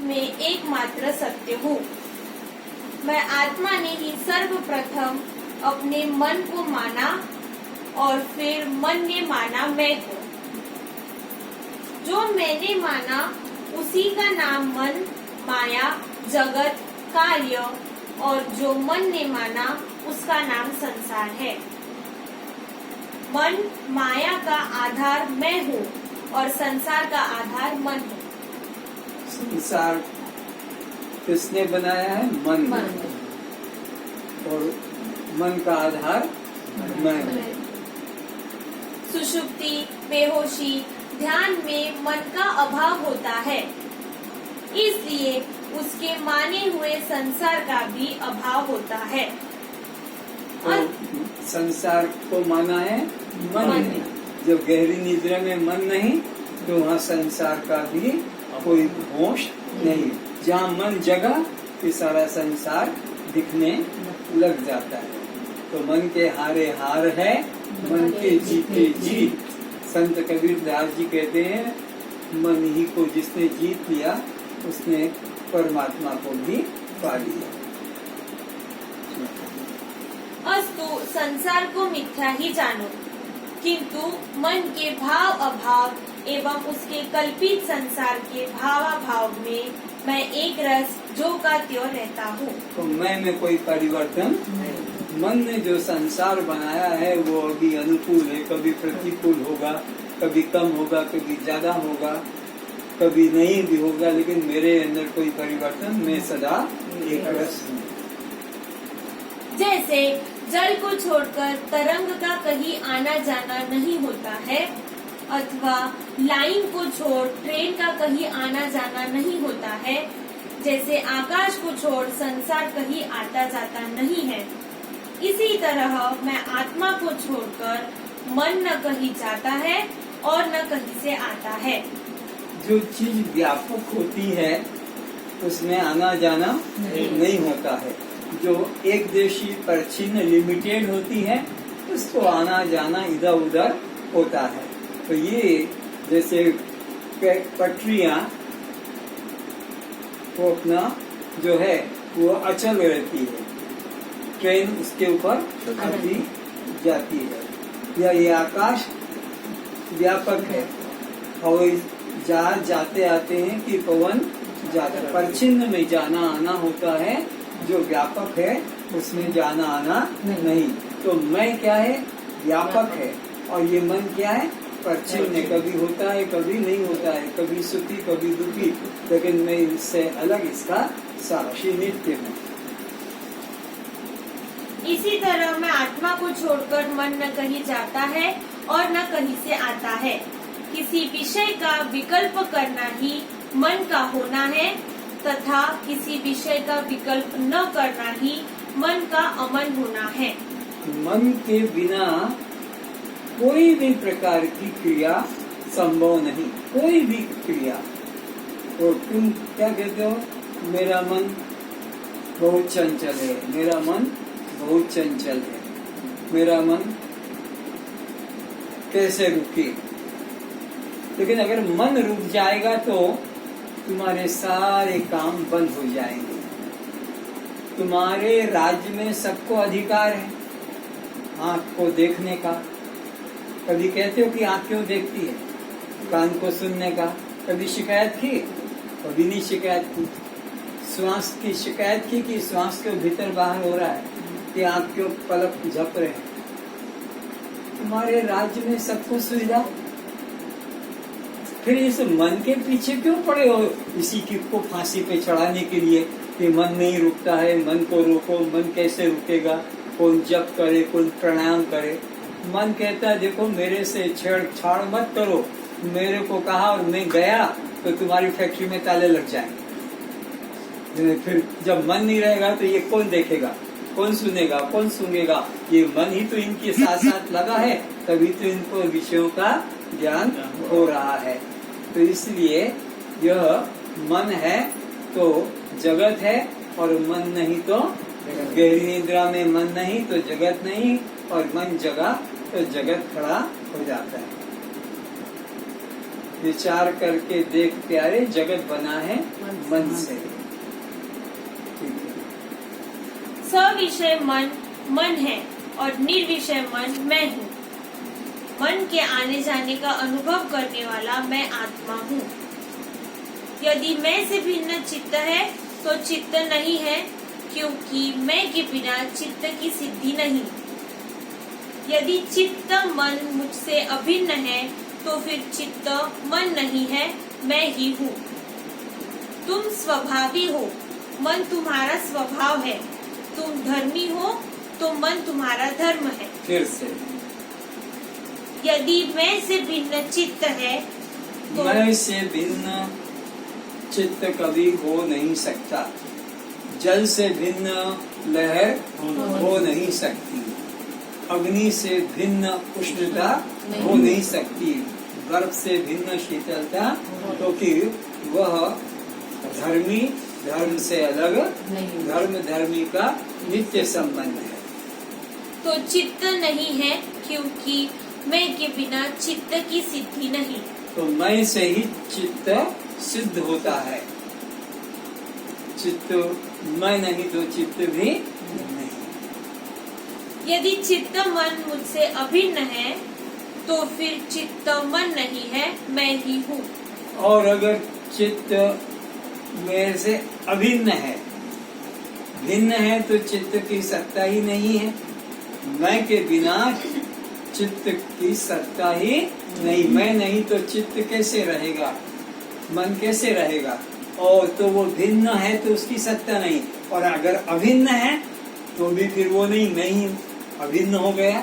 में एकमात्र सत्य हूँ। मैं आत्मा ने ही सर्वप्रथम अपने मन को माना और फिर मन ने माना मैं को। जो मैंने माना उसी का नाम मन, माया, जगत, कार्य, और जो मन ने माना उसका नाम संसार है। मन माया का आधार मैं हूँ और संसार का आधार मन है। संसार किसने बनाया है? मन। और मन का आधार मैं हूँ। सुषुप्ति, बेहोशी, ध्यान में मन का अभाव होता है, इसलिए उसके माने हुए संसार का भी अभाव होता है। तो संसार को माना है मन ने। जब गहरी निद्रा में मन नहीं तो वहाँ संसार का भी कोई होश नहीं। जहाँ मन जगा कि सारा संसार दिखने लग जाता है। तो मन के हारे हार है, मन के जीते जीत। संत कबीर दास जी कहते हैं, मन ही को जिसने जीत लिया उसने परमात्मा को भी पा लिया। अस्तु संसार को मिथ्या ही जानो, किंतु मन के भाव अभाव एवं उसके कल्पित संसार के भावाभाव में मैं एक रस जो का त्यों रहता हूँ। तो मैं में कोई परिवर्तन नहीं। मन ने जो संसार बनाया है वो अभी अनुकूल है, कभी प्रतिकूल होगा, कभी कम होगा, कभी ज्यादा होगा, कभी नहीं भी होगा, लेकिन मेरे अंदर कोई परिवर्तन, मैं सदा एक रस हूँ। जैसे जल को छोड़कर तरंग का कहीं आना जाना नहीं होता है, अथवा लाइन को छोड़ ट्रेन का कहीं आना जाना नहीं होता है, जैसे आकाश को छोड़ संसार कहीं आता जाता नहीं है, इसी तरह मैं आत्मा को छोड़कर मन न कहीं जाता है और न कहीं से आता है। जो चीज व्यापक होती है उसमें आना जाना नहीं होता है। जो एक देशी परछिन्न लिमिटेड होती है उसको आना जाना इधर उधर होता है। तो ये जैसे पटरियां वो अपना जो है वो अचल रहती है, ट्रेन उसके ऊपर आती जाती है। या ये आकाश व्यापक है, हवाई जहाज जाते आते हैं कि पवन जाता है। परछिन्न में जाना आना होता है, जो व्यापक है उसमें जाना आना नहीं। तो मैं क्या है? व्यापक है। और ये मन क्या है? परछिन्न, कभी होता है कभी नहीं होता है, कभी सुखी कभी दुखी, लेकिन मैं इससे अलग इसका साक्षी नित्य हूँ। इसी तरह मैं आत्मा को छोड़कर मन न कहीं जाता है और न कहीं से आता है। किसी विषय का विकल्प करना ही मन का होना है, तथा किसी विषय का विकल्प न करना ही मन का अमन होना है। मन के बिना कोई भी प्रकार की क्रिया संभव नहीं, कोई भी क्रिया। और तुम क्या कहते हो? मेरा मन बहुत चंचल है, मेरा मन बहुत चंचल है, मेरा मन कैसे रुके? लेकिन अगर मन रुक जाएगा तो तुम्हारे सारे काम बंद हो जाएंगे। तुम्हारे राज्य में सबको अधिकार है आँख को देखने का। कभी कहते हो कि आँख क्यों देखती है? कान को सुनने का। कभी शिकायत की? कभी नहीं शिकायत की। श्वास की शिकायत की कि श्वास के भीतर बाहर हो रहा है, कि आँख क्यों पलक झप रहे हैं? तुम्हारे राज्य में सबको सुविधा, फिर इस मन के पीछे क्यों पड़े हो इसी की को फांसी पे चढ़ाने के लिए कि मन नहीं रुकता है, मन को रोको। मन कैसे रुकेगा? कौन जप करे, कौन प्राणायाम करे। मन कहता है देखो मेरे से छेड़छाड़ मत करो, मेरे को कहा और मैं गया तो तुम्हारी फैक्ट्री में ताले लग जाएंगे। फिर जब मन नहीं रहेगा तो ये कौन देखेगा, कौन सुनेगा, कौन सुनेगा? ये मन ही तो इनके साथ साथ लगा है, तभी तो इनको विषयों का ज्ञान हो रहा है। तो इसलिए यह मन है तो जगत है, और मन नहीं तो गहरी निद्रा में मन नहीं तो जगत नहीं, और मन जगा तो जगत खड़ा हो जाता है। विचार करके देख प्यारे, जगत बना है मन से। सविषय मन मन है और निर्विषय मन मैं हूँ। मन के आने जाने का अनुभव करने वाला मैं आत्मा हूँ। यदि मैं से भिन्न चित्त है तो चित्त नहीं है, क्योंकि मैं के बिना चित्त की सिद्धि नहीं। यदि चित्त मन मुझसे अभिन्न है तो फिर चित्त मन नहीं है, मैं ही हूँ। तुम स्वभावी हो, मन तुम्हारा स्वभाव है। तुम धर्मी हो तो मन तुम्हारा धर्म है। फिर से, यदि मैं से भिन्न चित्त है तो मैं से भिन्न चित्त कभी हो नहीं सकता। जल से भिन्न लहर हो नहीं सकती। अग्नि से भिन्न उष्णता हो नहीं सकती। बर्फ से भिन्न शीतलता, क्योंकि वह धर्मी धर्म से अलग, धर्म धर्मी का नित्य संबंध है। तो चित्त नहीं है, क्योंकि मैं के बिना चित्त की सिद्धि नहीं। तो मैं से ही चित्त सिद्ध होता है। चित्त मैं नहीं तो चित्त भी नहीं। यदि चित्त मन मुझसे अभिन्न है तो फिर चित्त मन नहीं है, मैं ही हूँ। और अगर चित्त मेरे से अभिन्न है, भिन्न है, तो चित्त की सत्ता ही नहीं है। मैं के बिना चित्त की सत्ता ही नहीं। मैं नहीं तो चित्त कैसे रहेगा, मन कैसे रहेगा? और तो वो भिन्न है तो उसकी सत्ता नहीं। और अगर अभिन्न है तो भी फिर वो नहीं, मैं ही अभिन्न हो गया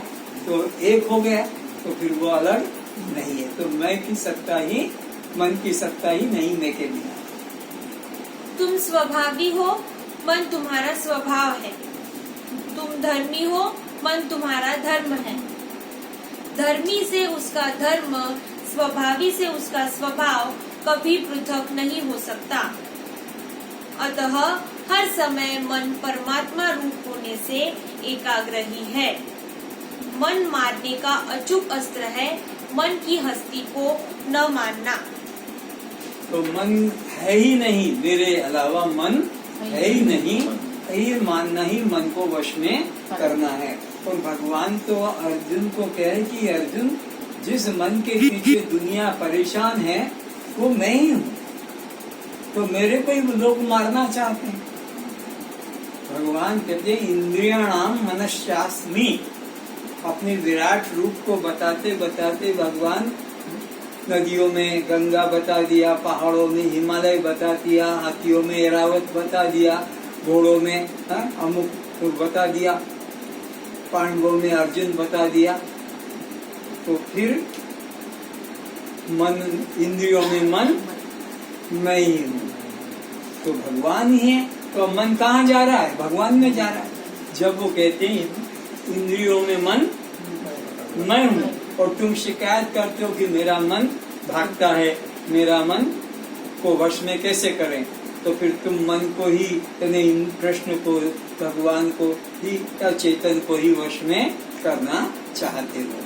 तो एक हो गया, तो फिर वो अलग नहीं है। तो मैं की सत्ता ही, मन की सत्ता ही नहीं मैं के बिना। तुम स्वभावी हो, मन तुम्हारा स्वभाव है। तुम धर्मी हो, मन तुम्हारा धर्म है। धर्मी से उसका धर्म, स्वभावी से उसका स्वभाव कभी पृथक नहीं हो सकता। अतः हर समय मन परमात्मा रूप होने से एकाग्र ही है। मन मारने का अचूक अस्त्र है, मन की हस्ती को न मानना। तो मन है ही नहीं, मेरे अलावा मन है ही नहीं, ये मानना ही मन को वश में करना है। और भगवान तो अर्जुन को कहे कि अर्जुन, जिस मन के पीछे दुनिया परेशान है वो मैं ही हूँ, तो मेरे को ही लोग मारना चाहते हैं। भगवान कहते इंद्रियाणाम मनश्चास्मि। अपने विराट रूप को बताते बताते भगवान नदियों में गंगा बता दिया, पहाड़ों में हिमालय बता दिया, हाथियों में ऐरावत बता दिया, घोड़ों में अमुक बता दिया, पांडवों में अर्जुन बता दिया। तो फिर मन, इंद्रियों में मन मैं ही हूँ, तो भगवान ही है। तो मन कहाँ जा रहा है? भगवान में जा रहा है। जब वो कहते हैं इंद्रियों में मन मैं हूँ, और तुम शिकायत करते हो कि मेरा मन भागता है, मेरा मन को वश में कैसे करें, तो फिर तुम मन को ही, कृष्ण को, भगवान को ही या चेतन को ही वश में करना चाहते हो।